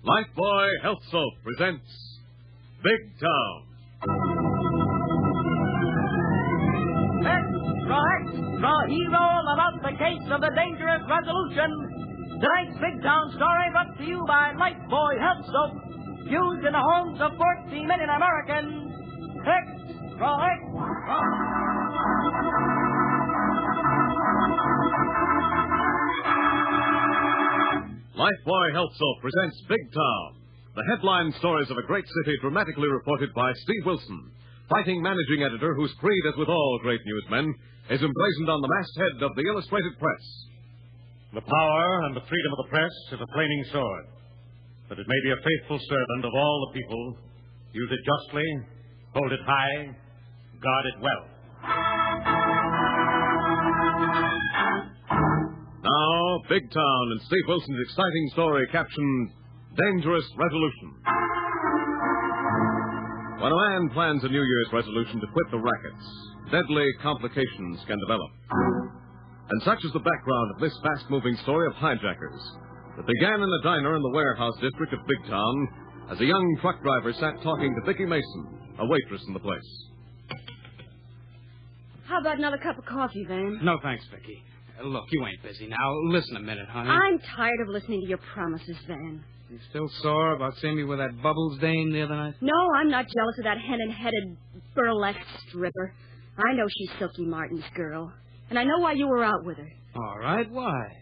Lifebuoy Health Soap presents Big Town. Extra hero about the case of the dangerous Resolution. Tonight's Big Town story brought to you by Lifebuoy Health Soap, used in the homes of 14 million Americans. Extra. Lifebuoy Health Soap presents Big Town, the headline stories of a great city dramatically reported by Steve Wilson, fighting managing editor whose creed, as with all great newsmen, is emblazoned on the masthead of the Illustrated Press. The power and the freedom of the press is a flaming sword, that it may be a faithful servant of all the people, use it justly, hold it high, guard it well. Now, Big Town and Steve Wilson's exciting story captioned Dangerous Resolution. When a man plans a New Year's resolution to quit the rackets, deadly complications can develop. And such is the background of this fast-moving story of hijackers that began in a diner in the warehouse district of Big Town as a young truck driver sat talking to Vicki Mason, a waitress in the place. How about another cup of coffee, Van? No, thanks, Vicki. Look, you ain't busy now. Listen a minute, honey. I'm tired of listening to your promises, Van. You still sore about seeing me with that Bubbles dame the other night? No, I'm not jealous of that henna-headed burlesque stripper. I know she's Silky Martin's girl. And I know why you were out with her. All right, why?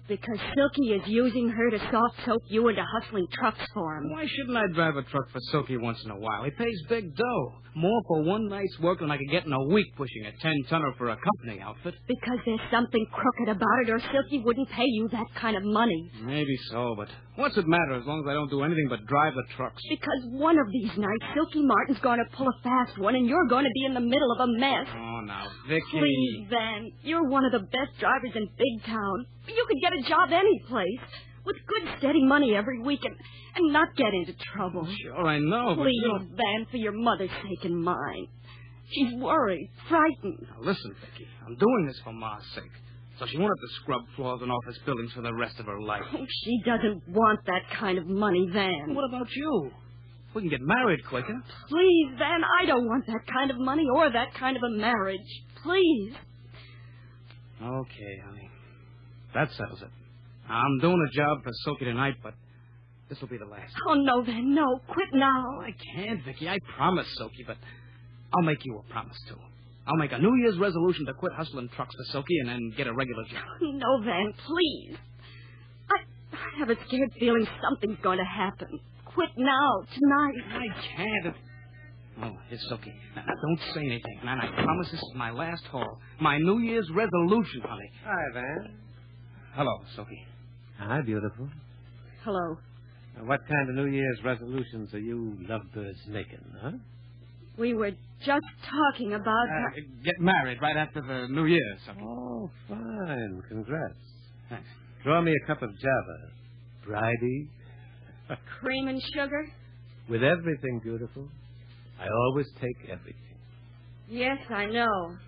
Because Silky is using her to soft-soap you into hustling trucks for him. Why shouldn't I drive a truck for Silky once in a while? He pays big dough. More for one night's work than I could get in a week pushing a 10-tonner for a company outfit. Because there's something crooked about it, or Silky wouldn't pay you that kind of money. Maybe so, but what's it matter as long as I don't do anything but drive the trucks? Because one of these nights, Silky Martin's going to pull a fast one, and you're going to be in the middle of a mess. Oh, now, Vicki. Please, Van. You're one of the best drivers in Big Town. You could get a job any place with good, steady money every week and not get into trouble. Sure, I know, but... Please, Van, for your mother's sake and mine. She's worried, frightened. Now, listen, Vicki, I'm doing this for Ma's sake, so she won't have to scrub floors and office buildings for the rest of her life. Oh, she doesn't want that kind of money, Van. What about you? We can get married quicker. Please, Van, I don't want that kind of money or that kind of a marriage. Please. Okay, honey. That settles it. I'm doing a job for Silky tonight, but this will be the last. Oh, no, Van, no. Quit now. Oh, I can't, Vicki. I promised Silky, but I'll make you a promise, too. I'll make a New Year's resolution to quit hustling trucks for Silky and then get a regular job. No, Van, please. I have a scared feeling something's going to happen. Quit now, tonight. I can't. Oh, here's Silky. Now, don't say anything. And I promise this is my last haul. My New Year's resolution, honey. Hi, Van. Hello, Silky. Hi, beautiful. Hello. Now, what kind of New Year's resolutions are you lovebirds making, huh? We were just talking about... Get married right after the New Year, Silky. Oh, fine. Congrats. Thanks. Draw me a cup of Java. Bridie. Cream and sugar? With everything, beautiful. I always take everything. Yes, I know.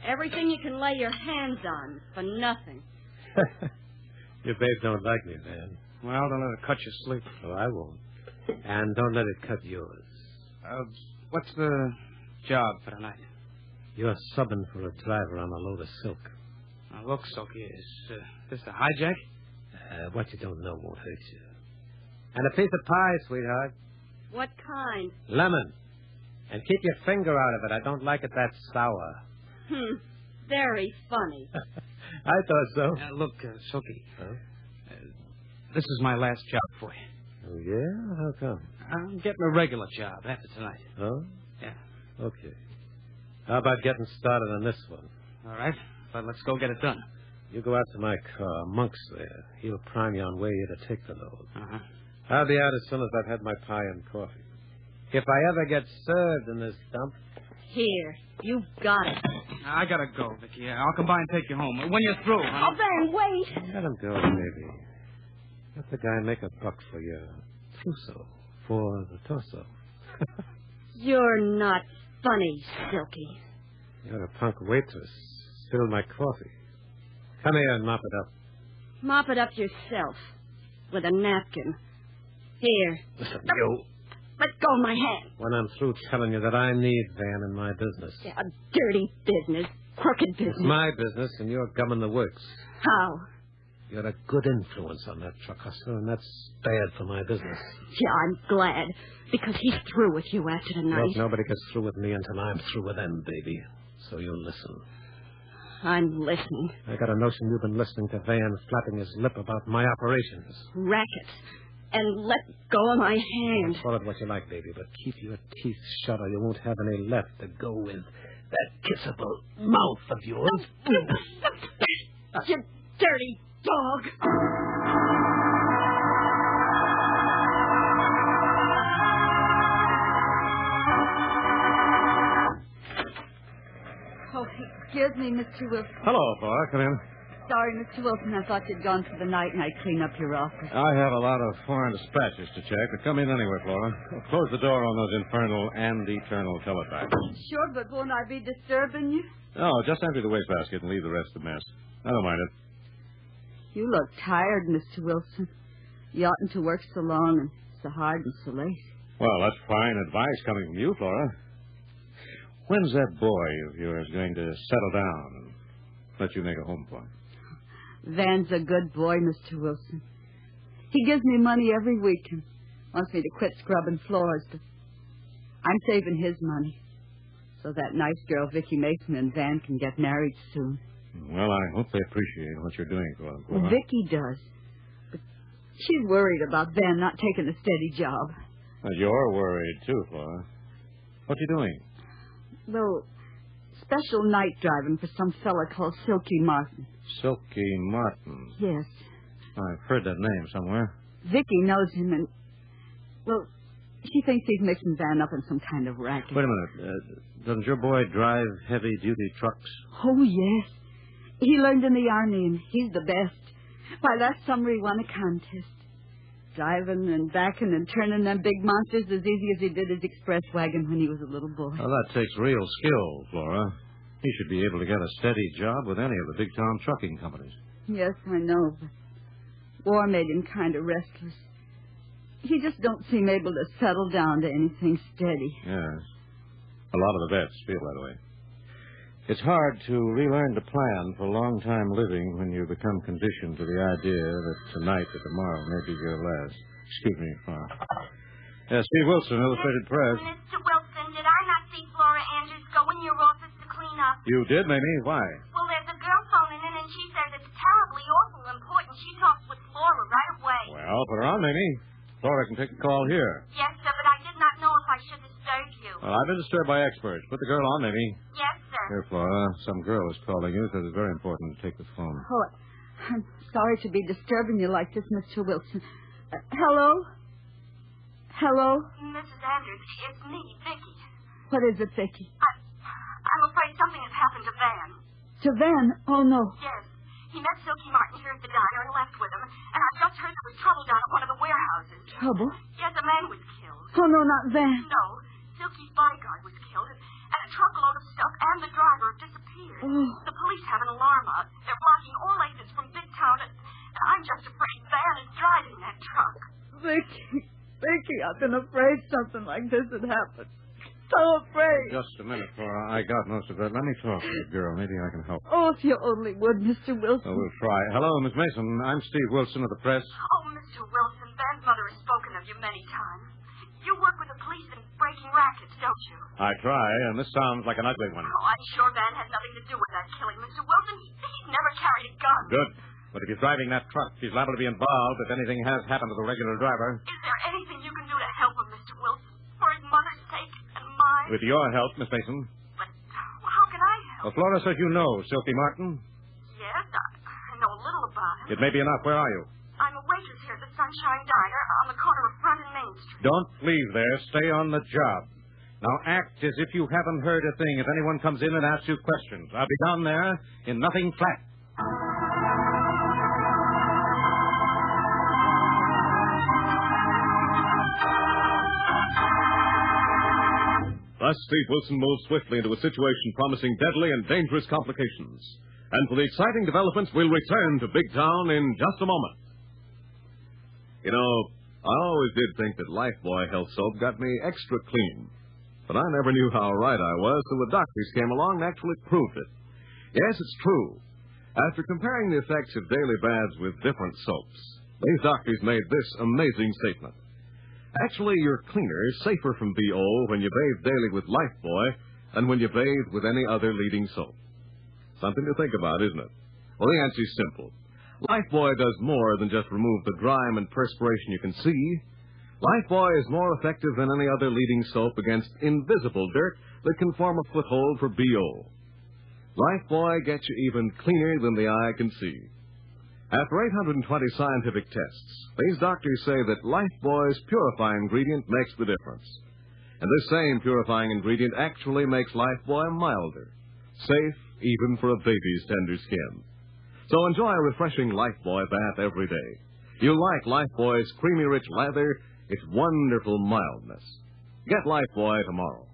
Everything you can lay your hands on for nothing. Your babe don't like me, Van. Well, don't let it cut your sleep. Oh, I won't. And don't let it cut yours. What's the job for tonight? You're subbing for a driver on a load of silk. Now, look, Silky, is this a hijack? What you don't know won't hurt you. And a piece of pie, sweetheart. What kind? Lemon. And keep your finger out of it. I don't like it that sour. Very funny. I thought so. Look, Silky. Huh? This is my last job for you. Oh, yeah? How come? I'm getting a regular job after tonight. Oh? Yeah. Okay. How about getting started on this one? All right. But let's go get it done. You go out to my car. Monk's there. He'll prime you on where you're to take the load. Uh-huh. I'll be out as soon as I've had my pie and coffee. If I ever get served in this dump... Here, you've got it. I gotta go, Vicki. I'll come by and take you home. When you're through, huh? Oh, Van, wait. Let him go, baby. Let the guy make a buck for your trousseau, for the torso. You're not funny, Silky. You're a punk waitress. Spilled my coffee. Come here and mop it up. Mop it up yourself with a napkin. Here. Listen, you. Let go of my hand. When I'm through telling you that I need Van in my business. Yeah, a dirty business. Crooked business. It's my business, and you're gumming the works. How? You're a good influence on that truck hustler, and that's bad for my business. Yeah, I'm glad. Because he's through with you after tonight. Look, nobody gets through with me until I'm through with them, baby. So you listen. I'm listening. I got a notion you've been listening to Van flapping his lip about my operations. Rackets. And let go of my hand. Call it what you like, baby, but keep your teeth shut or you won't have any left to go with that kissable mouth of yours. You dirty dog. Oh, excuse me, Mr. Wilson. Hello, Flora. Come in. Sorry, Mr. Wilson. I thought you'd gone for the night and I'd clean up your office. I have a lot of foreign dispatches to check, but come in anyway, Flora. Close the door on those infernal and eternal teletypes. Sure, but won't I be disturbing you? No, just empty the wastebasket and leave the rest of the mess. I don't mind it. You look tired, Mr. Wilson. You oughtn't to work so long and so hard and so late. Well, that's fine advice coming from you, Flora. When's that boy of yours going to settle down and let you make a home for him? Van's a good boy, Mr. Wilson. He gives me money every week and wants me to quit scrubbing floors, but I'm saving his money so that nice girl, Vicky Mason, and Van can get married soon. Well, I hope they appreciate what you're doing for them, Flora. Vicky does, but she's worried about Van not taking a steady job. Well, you're worried, too, Flora. What you doing? Well, special night driving for some fella called Silky Martin. Silky Martin. Yes. I've heard that name somewhere. Vicky knows him, and, well, she thinks he's mixing Van up in some kind of racket. Wait a minute. Doesn't your boy drive heavy-duty trucks? Oh, yes. He learned in the Army, and he's the best. Why, last summer he won a contest. Driving and backing and turning them big monsters as easy as he did his express wagon when he was a little boy. Well, that takes real skill, Flora. He should be able to get a steady job with any of the big-town trucking companies. Yes, I know, but war made him kind of restless. He just don't seem able to settle down to anything steady. Yes. A lot of the vets feel that way. It's hard to relearn to plan for long-time living when you become conditioned to the idea that tonight or tomorrow may be your last. Excuse me, Flora. Steve Wilson, Illustrated Press. Mr. Wilson, did I not see Flora Andrews go in your office to clean up? You did, Mamie? Why? Well, there's a girl phoning in, and she says it's terribly awful important. She talks with Flora right away. Well, put her on, Mamie. Flora can take the call here. Yes, sir, but I did not know if I should disturb you. Well, I've been disturbed by experts. Put the girl on, Mamie. Yes, sir. Here, Flora. Some girl is calling you, so it's very important to take the phone. Oh, I'm sorry to be disturbing you like this, Mr. Wilson. Hello? Hello? Mrs. Andrews, it's me, Vicky. What is it, Vicky? I'm afraid something has happened to Van. To Van? Oh, no. Yes. He met Silky Martin here at the diner and left with him, and I've just heard there was trouble down at one of the warehouses. Trouble? Yes, a man was killed. Oh, no, not Van. No, Silky's bodyguard was killed, and a truckload of stuff and the driver have disappeared. Oh. The police have an alarm up. They're blocking all exits from Big Town, and I'm just afraid Van is driving that truck. Vicky, I've been afraid something like this had happened. So afraid. Just a minute, Flora. I got most of it. Let me talk to the girl. Maybe I can help. Oh, if you only would, Mr. Wilson. Oh, we'll try. Hello, Miss Mason. I'm Steve Wilson of the press. Oh, Mr. Wilson, Van's mother has spoken of you many times. You work with the police in breaking rackets, don't you? I try, and this sounds like an ugly one. Oh, I'm sure Van has nothing to do with that killing, Mr. Wilson. He's never carried a gun. Good. But if he's driving that truck, he's liable to be involved if anything has happened to the regular driver. Is there anything you can do to help him, Mr. Wilson? For his mother's sake and mine? With your help, Miss Mason. But how can I help? Well, Flora says you know Silky Martin. Yes, I know a little about him. It may be enough. Where are you? I'm a waitress here at the Sunshine Diner on the corner of Front and Main Street. Don't leave there. Stay on the job. Now act as if you haven't heard a thing if anyone comes in and asks you questions. I'll be down there in nothing flat. Thus, Steve Wilson moved swiftly into a situation promising deadly and dangerous complications. And for the exciting developments, we'll return to Big Town in just a moment. You know, I always always did think that Lifebuoy Health Soap got me extra clean. But I never knew how right I was till the doctors came along and actually proved it. Yes, it's true. After comparing the effects of daily baths with different soaps, these doctors made this amazing statement. Actually, you're cleaner, safer from BO when you bathe daily with Lifebuoy than when you bathe with any other leading soap. Something to think about, isn't it? Well, the answer's simple. Lifebuoy does more than just remove the grime and perspiration you can see. Lifebuoy is more effective than any other leading soap against invisible dirt that can form a foothold for BO. Lifebuoy gets you even cleaner than the eye can see. After 820 scientific tests, these doctors say that Lifebuoy's purifying ingredient makes the difference. And this same purifying ingredient actually makes Lifebuoy milder, safe even for a baby's tender skin. So enjoy a refreshing Lifebuoy bath every day. You'll like Lifebuoy's creamy rich lather, its wonderful mildness. Get Lifebuoy tomorrow.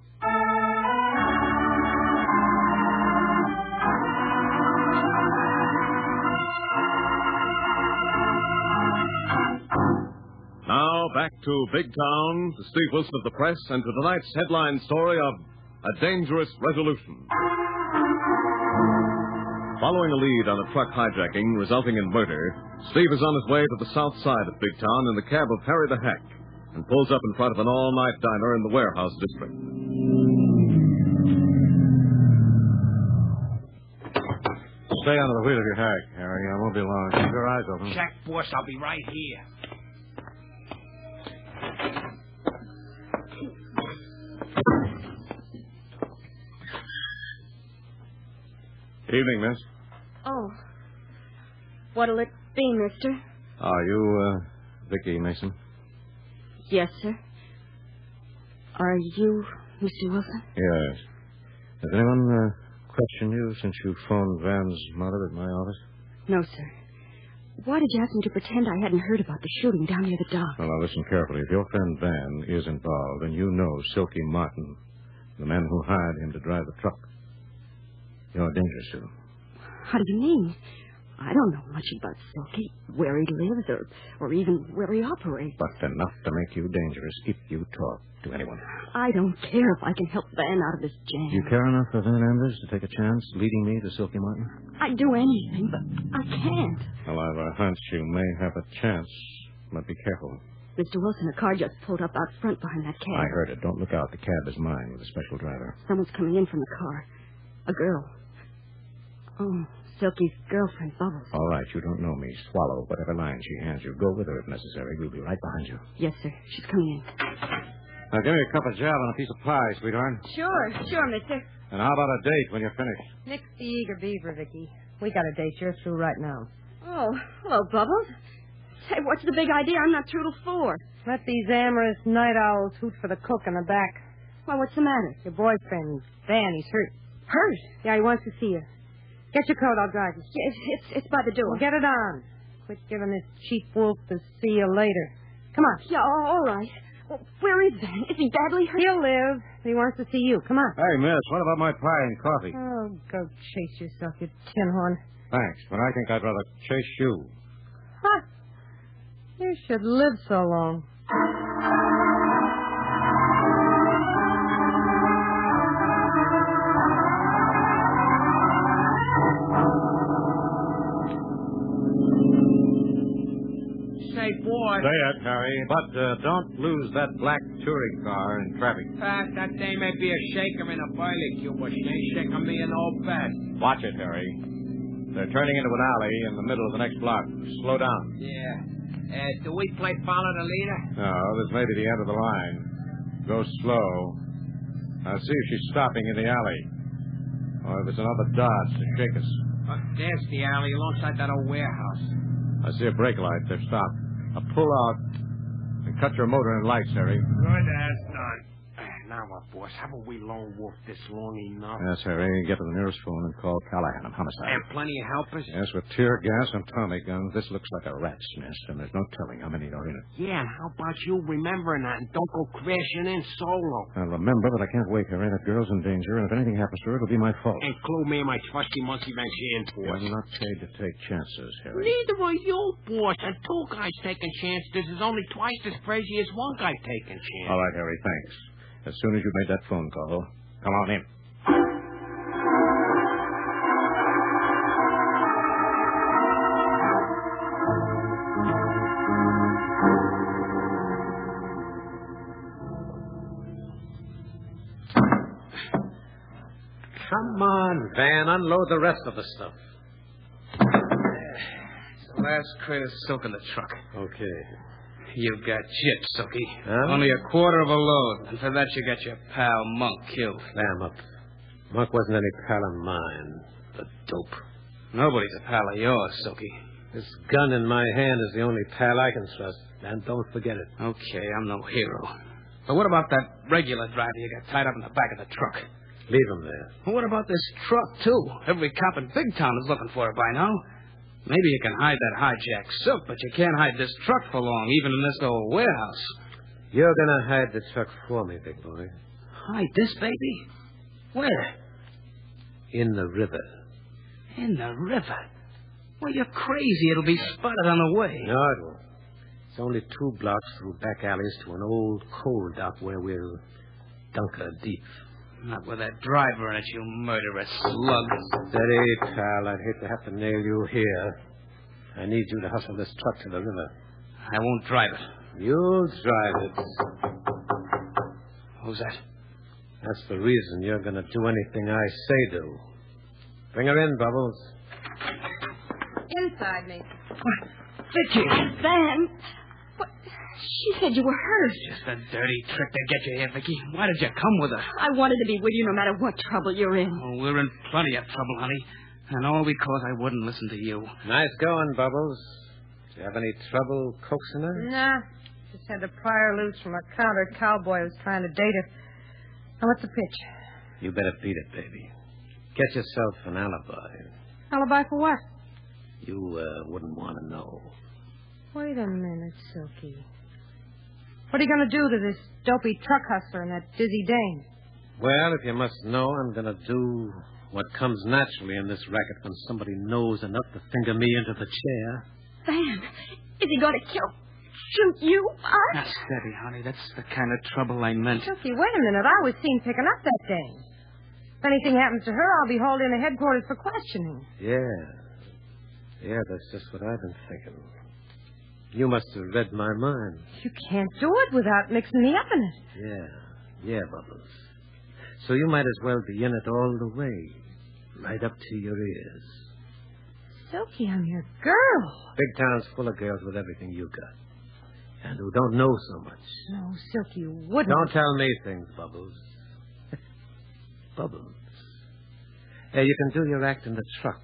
Now, back to Big Town, to Steve Wilson of the Press, and to tonight's headline story of A Dangerous Resolution. Following a lead on a truck hijacking resulting in murder, Steve is on his way to the south side of Big Town in the cab of Harry the Hack and pulls up in front of an all-night diner in the warehouse district. Stay under the wheel of your hack, Harry. I won't be long. Keep your eyes open. Check, boss. I'll be right here. Evening, miss. Oh. What'll it be, mister? Are you, Vicky Mason? Yes, sir. Are you Mr. Wilson? Yes. Has anyone questioned you since you phoned Van's mother at my office? No, sir. Why did you ask me to pretend I hadn't heard about the shooting down near the dock? Well, now, listen carefully. If your friend Van is involved, and you know Silky Martin, the man who hired him to drive the truck, you're dangerous to him. How do you mean? I don't know much about Silky, where he lives, or even where he operates. But enough to make you dangerous if you talk to anyone. I don't care if I can help Van out of this jam. Do you care enough for Van Anders to take a chance leading me to Silky Martin? I'd do anything, but I can't. Well, I've a hunch you may have a chance, but be careful. Mr. Wilson, a car just pulled up out front behind that cab. I heard it. Don't look out. The cab is mine with a special driver. Someone's coming in from the car. A girl. Oh, Silky's girlfriend, Bubbles. All right, you don't know me. Swallow whatever line she hands you. Go with her if necessary. We'll be right behind you. Yes, sir. She's coming in. Now, give me a cup of jam and a piece of pie, sweetheart. Sure, mister. And how about a date when you're finished? Nix the eager beaver, Vicky. We got a date. You're through right now. Oh, hello, Bubbles. Say, what's the big idea? I'm not through till 4. Let these amorous night owls hoot for the cook in the back. Well, what's the matter? Your boyfriend, Van, he's hurt. Hurt? Yeah, he wants to see you. Get your coat. I'll drive you. Yeah, it's by the door. Well, get it on. Quit giving this cheap wolf to see you later. Come on. Yeah, all right. Well, where is Van? Is he badly hurt? He'll live. He wants to see you. Come on. Hey, miss, what about my pie and coffee? Oh, go chase yourself, you tin horn. Thanks, but I think I'd rather chase you. Ha! You should live so long. Say, boy. Say it, Harry, but don't lose that black touring car in traffic. That thing may be a shaker in a barbecue, but she ain't shaking me in no bed. Watch it, Harry. They're turning into an alley in the middle of the next block. Slow down. Yeah. Do we play follow the leader? No, this may be the end of the line. Go slow. Now see if she's stopping in the alley. Or if it's another Dodge to shake us. Oh, there's the alley alongside that old warehouse. I see a brake light. They've stopped. Now pull out and cut your motor and lights, Harry. Good as done. Now what, boss? Haven't we lone wolfed this long enough? Yes, Harry. Get to the nearest phone and call Callahan of homicide. And plenty of helpers? Yes, with tear gas and Tommy guns, this looks like a rat's nest, and there's no telling how many are in it. Yeah, and how about you remembering that and don't go crashing in solo? I'll remember, but I can't wake her in. That girl's in danger, and if anything happens to her, it'll be my fault. Include me and my trusty monkey wrench hand, boss. I'm not paid to take chances, Harry. Neither are you, boss. And two guys taking chances is only twice as crazy as one guy taking chances. All right, Harry, thanks. As soon as you made that phone call, come on in. Come on, Van. Unload the rest of the stuff. It's the last crate of silk in the truck. Okay. You got gypped, Silky. Huh? Only a quarter of a load. And for that, you got your pal Monk killed. Slam up. Monk wasn't any pal of mine. The dope. Nobody's a pal of yours, Silky. This gun in my hand is the only pal I can trust. And don't forget it. Okay, I'm no hero. But what about that regular driver you got tied up in the back of the truck? Leave him there. Well, what about this truck, too? Every cop in Big Town is looking for it by now. Maybe you can hide that hijacked silk, but you can't hide this truck for long, even in this old warehouse. You're gonna hide the truck for me, big boy. Hide this, baby? Where? In the river. In the river? Well, you're crazy. It'll be spotted on the way. No, it won't. It's only 2 blocks through back alleys to an old coal dock where we'll dunk her deep. Not with that driver in it, you murderous slug. Steady, pal. I'd hate to have to nail you here. I need you to hustle this truck to the river. I won't drive it. You'll drive it. Who's that? That's the reason you're going to do anything I say do. Bring her in, Bubbles. Inside, Mason. What? Vicky! Van! What? She said you were hurt. Just a dirty trick to get you here, Vicky. Why did you come with her? I wanted to be with you no matter what trouble you're in. Oh, we're in plenty of trouble, honey. And all because I wouldn't listen to you. Nice going, Bubbles. Do you have any trouble coaxing her? Nah. Just had to pry her loose from a counter cowboy who was trying to date her. Now, what's the pitch? You better beat it, baby. Get yourself an alibi. Alibi for what? You wouldn't want to know. Wait a minute, Silky. What are you going to do to this dopey truck hustler and that dizzy dame? Well, if you must know, I'm going to do what comes naturally in this racket when somebody knows enough to finger me into the chair. Van, is he going to shoot you? Now, steady, honey. That's the kind of trouble I meant. Silky, wait a minute. I was seen picking up that dame. If anything happens to her, I'll be hauled into headquarters for questioning. Yeah, that's just what I've been thinking. You must have read my mind. You can't do it without mixing me up in it. Yeah, Bubbles. So you might as well be in it all the way, right up to your ears. Silky, I'm your girl. Big town's full of girls with everything you got, and who don't know so much. No, Silky, you wouldn't. Don't tell me things, Bubbles. Bubbles. Hey, you can do your act in the truck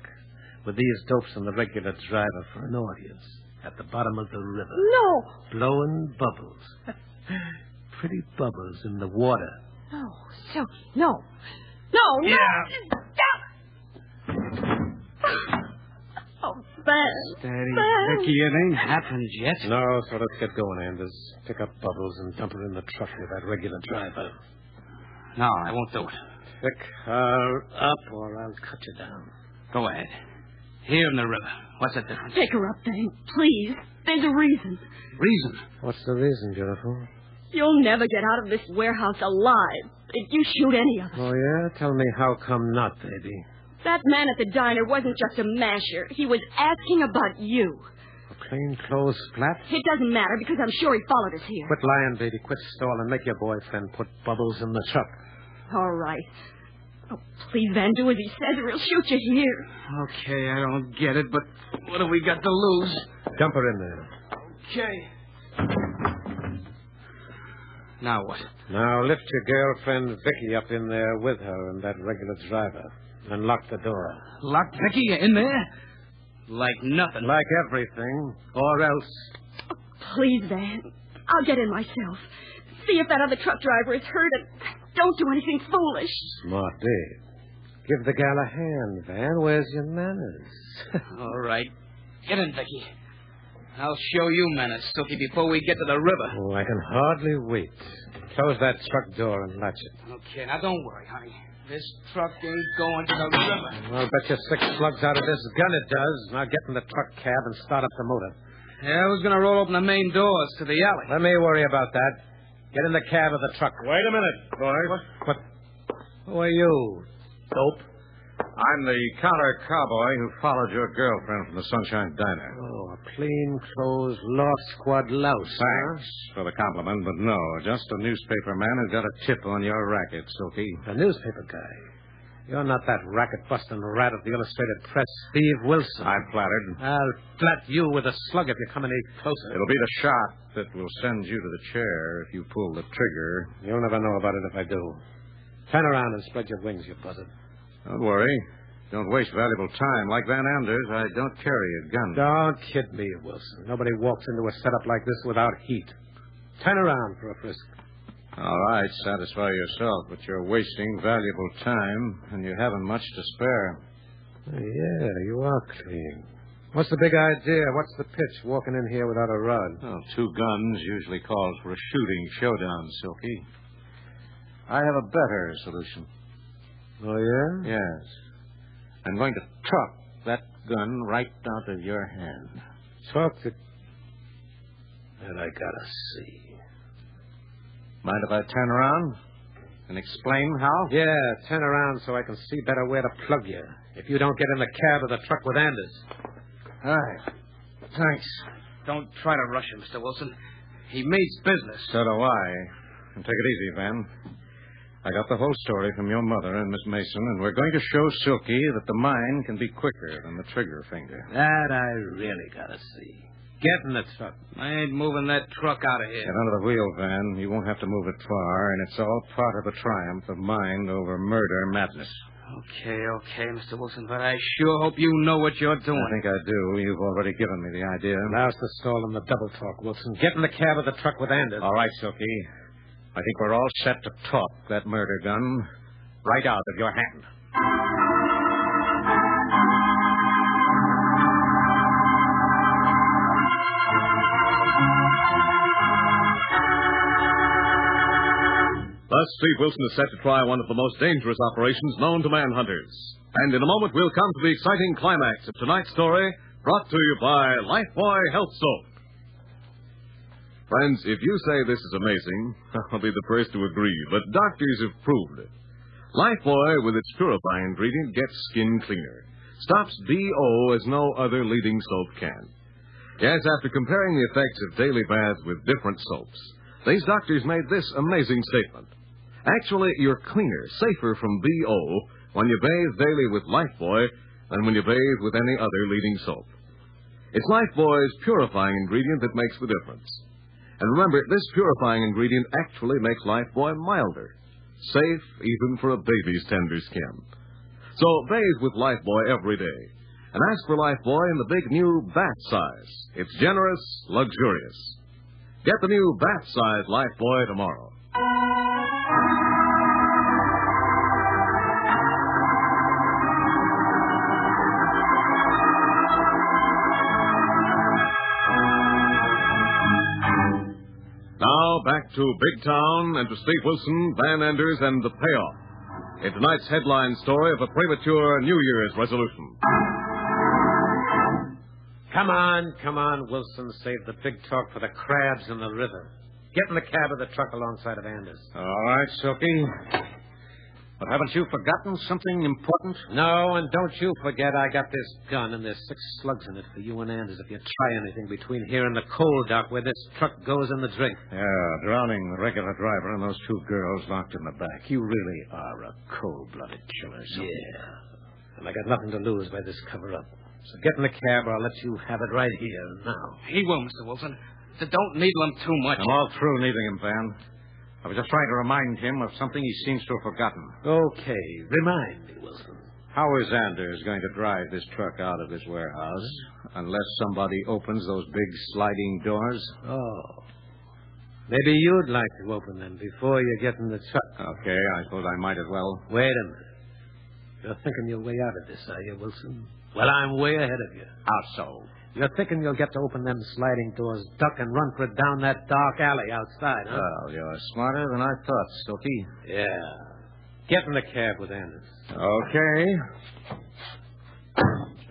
with these dopes and the regular driver for an audience at the bottom of the river. No. Blowing bubbles. Pretty bubbles in the water. No, Silky, no. No, Yeah. Oh, Van. Steady, Van. Vicky. It ain't happened yet. No, so let's get going, Anders. Pick up Bubbles and dump her in the truck with that regular driver. No, I won't do it. Pick her up or I'll cut you down. Go ahead. Here in the river. What's the difference? Pick her up, Van. Please. There's a reason. Reason? What's the reason, beautiful? You'll never get out of this warehouse alive if you shoot any of us. Oh, yeah? Tell me how come not, baby. That man at the diner wasn't just a masher. He was asking about you. A plainclothes splat? It doesn't matter because I'm sure he followed us here. Quit lying, baby. Quit stalling. Make your boyfriend put Bubbles in the truck. All right. Oh, please, Van, do as he says or he'll shoot you here. Okay, I don't get it, but what have we got to lose? Dump her in there. Okay. Now what? Now lift your girlfriend Vicky up in there with her and that regular driver. And lock the door. Lock Vicky in there? Like nothing. Like everything. Or else. Oh, please, Van. I'll get in myself. See if that other truck driver is hurt, and don't do anything foolish. Smart Dave. Give the gal a hand, Van. Where's your manners? All right. Get in, Vicky. I'll show you manners, Silky, before we get to the river. Oh, I can hardly wait. Close that truck door and latch it. Okay, now don't worry, honey. This truck ain't going to the river. I'll bet you 6 slugs out of this gun it does. Now get in the truck cab and start up the motor. Yeah, who's going to roll open the main doors to the alley? Let me worry about that. Get in the cab of the truck. Wait a minute, boys. What? Who are you, dope? I'm the counter cowboy who followed your girlfriend from the Sunshine Diner. Oh, a plain-clothes loft squad louse. Thanks for the compliment, but no, just a newspaper man who got a tip on your racket, Silky. A newspaper guy. You're not that racket-busting rat of the Illustrated Press, Steve Wilson. I'm flattered. I'll flat you with a slug if you come any closer. It'll be the shot that will send you to the chair if you pull the trigger. You'll never know about it if I do. Turn around and spread your wings, you buzzard. Don't worry. Don't waste valuable time. Like Van Anders, I don't carry a gun. Don't kid me, Wilson. Nobody walks into a setup like this without heat. Turn around for a frisk. All right, satisfy yourself, but you're wasting valuable time, and you haven't much to spare. Yeah, you are clean. What's the big idea? What's the pitch, walking in here without a rod? Well, 2 guns usually calls for a shooting showdown, Silky. I have a better solution. Oh, yeah? Yes. I'm going to tuck that gun right out of your hand. Talk to... And I gotta see. Mind if I turn around and explain how? Yeah, turn around so I can see better where to plug you. If you don't get in the cab of the truck with Anders. All right. Thanks. Don't try to rush him, Mr. Wilson. He means business. So do I. And take it easy, Van. I got the whole story from your mother and Miss Mason, and we're going to show Silky that the mind can be quicker than the trigger finger. That I really gotta see. Get in the truck. I ain't moving that truck out of here. Get under the wheel, Van. You won't have to move it far, and it's all part of the triumph of mind over murder madness. Okay, Mr. Wilson, but I sure hope you know what you're doing. I think I do. You've already given me the idea. Now's the stall and the double talk, Wilson. Get in the cab of the truck with Anders. All right, Silky. I think we're all set to talk that murder gun right out of your hand. Thus, Steve Wilson is set to try one of the most dangerous operations known to manhunters. And in a moment, we'll come to the exciting climax of tonight's story, brought to you by Lifebuoy Health Soap. Friends, if you say this is amazing, I'll be the first to agree, but doctors have proved it. Lifebuoy, with its purifying ingredient, gets skin cleaner. Stops BO as no other leading soap can. Yes, after comparing the effects of daily baths with different soaps, these doctors made this amazing statement. Actually, you're cleaner, safer from BO when you bathe daily with Lifebuoy than when you bathe with any other leading soap. It's Lifebuoy's purifying ingredient that makes the difference. And remember, this purifying ingredient actually makes Lifebuoy milder, safe even for a baby's tender skin. So bathe with Lifebuoy every day. And ask for Lifebuoy in the big new bath size. It's generous, luxurious. Get the new bath size Lifebuoy tomorrow. Now, back to Big Town and to Steve Wilson, Van Anders, and the payoff in tonight's headline story of a premature New Year's resolution. Come on, Wilson. Save the big talk for the crabs in the river. Get in the cab of the truck alongside of Anders. All right, Silky. But haven't you forgotten something important? No, and don't you forget I got this gun, and there's 6 slugs in it for you and Anders if you try anything between here and the coal dock where this truck goes in the drink. Yeah, drowning the regular driver and those 2 girls locked in the back. You really are a cold-blooded killer, Silky. Yeah, and I got nothing to lose by this cover-up. So get in the cab or I'll let you have it right here now. He will, Mr. Wilson. Don't needle him too much. I'm all through needling him, Van. I was just trying to remind him of something he seems to have forgotten. Okay, remind me, Wilson. How is Anders going to drive this truck out of this warehouse unless somebody opens those big sliding doors? Oh. Maybe you'd like to open them before you get in the truck. Okay, I suppose I might as well. Wait a minute. You're thinking your way out of this, are you, Wilson? Well, I'm way ahead of you. How so? You're thinking you'll get to open them sliding doors, duck and run for it down that dark alley outside, huh? Well, you're smarter than I thought, Silky. Yeah. Get in the cab with Anders. Okay.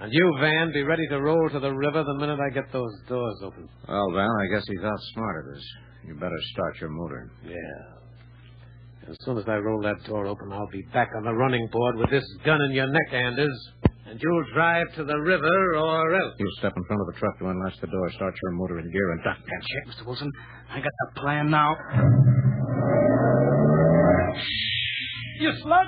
And you, Van, be ready to roll to the river the minute I get those doors open. Well, Van, I guess he's outsmarted us. You better start your motor. Yeah. As soon as I roll that door open, I'll be back on the running board with this gun in your neck, Anders. And you'll drive to the river or else. You step in front of the truck to unlatch the door, start your motor in gear, and duck. Can't check, Mr. Wilson. I got the plan now. You slug!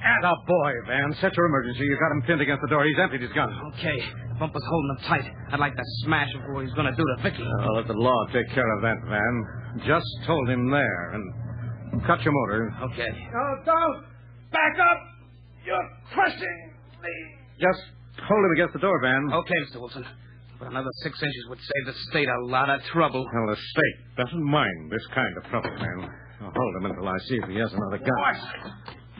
Atta boy, Van. Set your emergency. You got him pinned against the door. He's emptied his gun. Okay. Bumper's holding him tight. I'd like to smash him for what he's going to do to Vicky. I'll let the law take care of that, Van. Just hold him there and cut your motor. Okay. No, don't! Back up! You're crushing me! Just hold him against the door, Van. Okay, Mr. Wilson. But another 6 inches would save the state a lot of trouble. Well, the state doesn't mind this kind of trouble, man. I'll hold him until I see if he has another gun.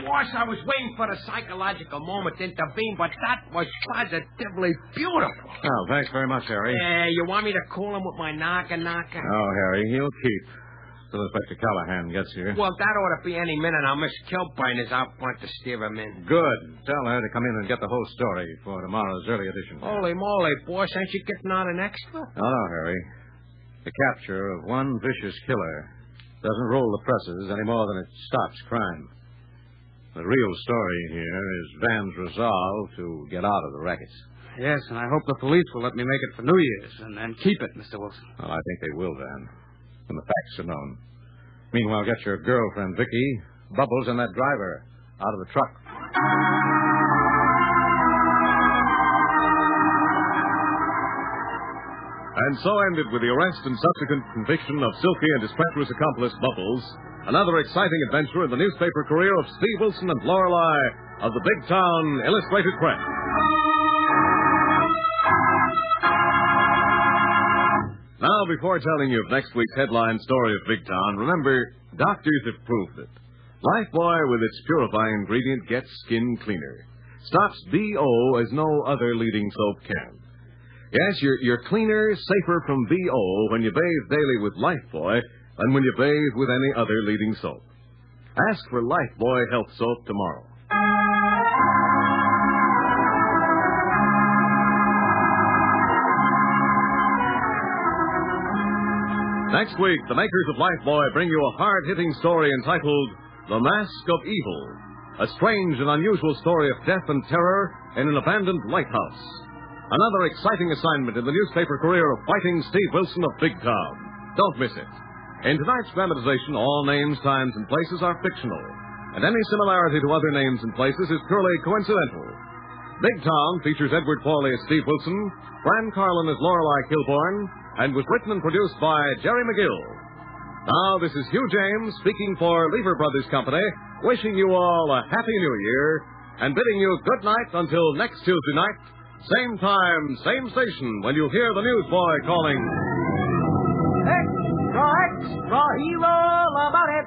Boss, I was waiting for the psychological moment to intervene, but that was positively beautiful. Oh, thanks very much, Harry. Yeah, you want me to cool him with my knocker? Oh, Harry, he'll keep. Till Inspector Callahan gets here. Well, that ought to be any minute. Now, Miss Kilbourne is out front to steer him in. Good. Tell her to come in and get the whole story for tomorrow's early edition. Holy moly, boss. Ain't you getting out an extra? No, Harry. The capture of one vicious killer doesn't roll the presses any more than it stops crime. The real story here is Van's resolve to get out of the rackets. Yes, and I hope the police will let me make it for New Year's and keep it, Mr. Wilson. Well, I think they will, Van. When the facts are known. Meanwhile, get your girlfriend, Vicky, Bubbles, and that driver out of the truck. And so ended, with the arrest and subsequent conviction of Silky and his treacherous accomplice, Bubbles, another exciting adventure in the newspaper career of Steve Wilson and Lorelei of the Big Town Illustrated Press. Now, before telling you of next week's headline story of Big Town, remember, doctors have proved it. Lifebuoy, with its purifying ingredient, gets skin cleaner. Stops BO as no other leading soap can. Yes, you're cleaner, safer from BO when you bathe daily with Lifebuoy than when you bathe with any other leading soap. Ask for Lifebuoy Health Soap tomorrow. Next week, the makers of Lifebuoy bring you a hard-hitting story entitled The Mask of Evil, a strange and unusual story of death and terror in an abandoned lighthouse. Another exciting assignment in the newspaper career of fighting Steve Wilson of Big Town. Don't miss it. In tonight's dramatization, all names, times, and places are fictional, and any similarity to other names and places is purely coincidental. Big Town features Edward Pawley as Steve Wilson, Fran Carlon as Lorelei Kilbourne, and was written and produced by Jerry McGill. Now, this is Hugh James speaking for Lever Brothers Company, wishing you all a Happy New Year, and bidding you good night until next Tuesday night, same time, same station, when you'll hear the newsboy calling... Extra hero about it.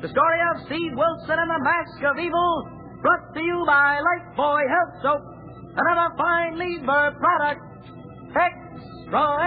The story of Steve Wilson and the Mask of Evil, brought to you by Lifebuoy Health Soap, another fine Lever product. Extra.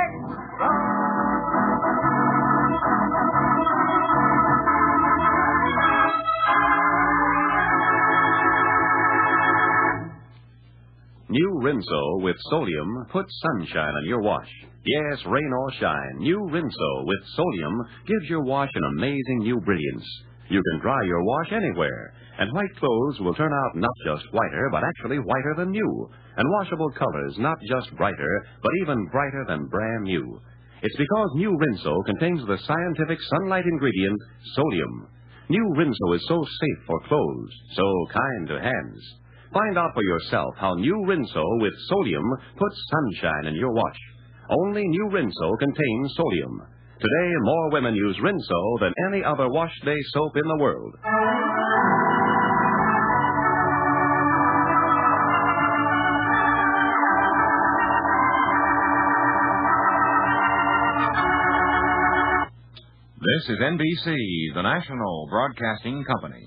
New Rinso with sodium puts sunshine on your wash. Yes, rain or shine, new Rinso with sodium gives your wash an amazing new brilliance. You can dry your wash anywhere, and white clothes will turn out not just whiter, but actually whiter than new. And washable colors not just brighter, but even brighter than brand new. It's because new Rinso contains the scientific sunlight ingredient, sodium. New Rinso is so safe for clothes, so kind to hands. Find out for yourself how new Rinso with sodium puts sunshine in your wash. Only new Rinso contains sodium. Today, more women use Rinso than any other wash day soap in the world. This is NBC, the national broadcasting company.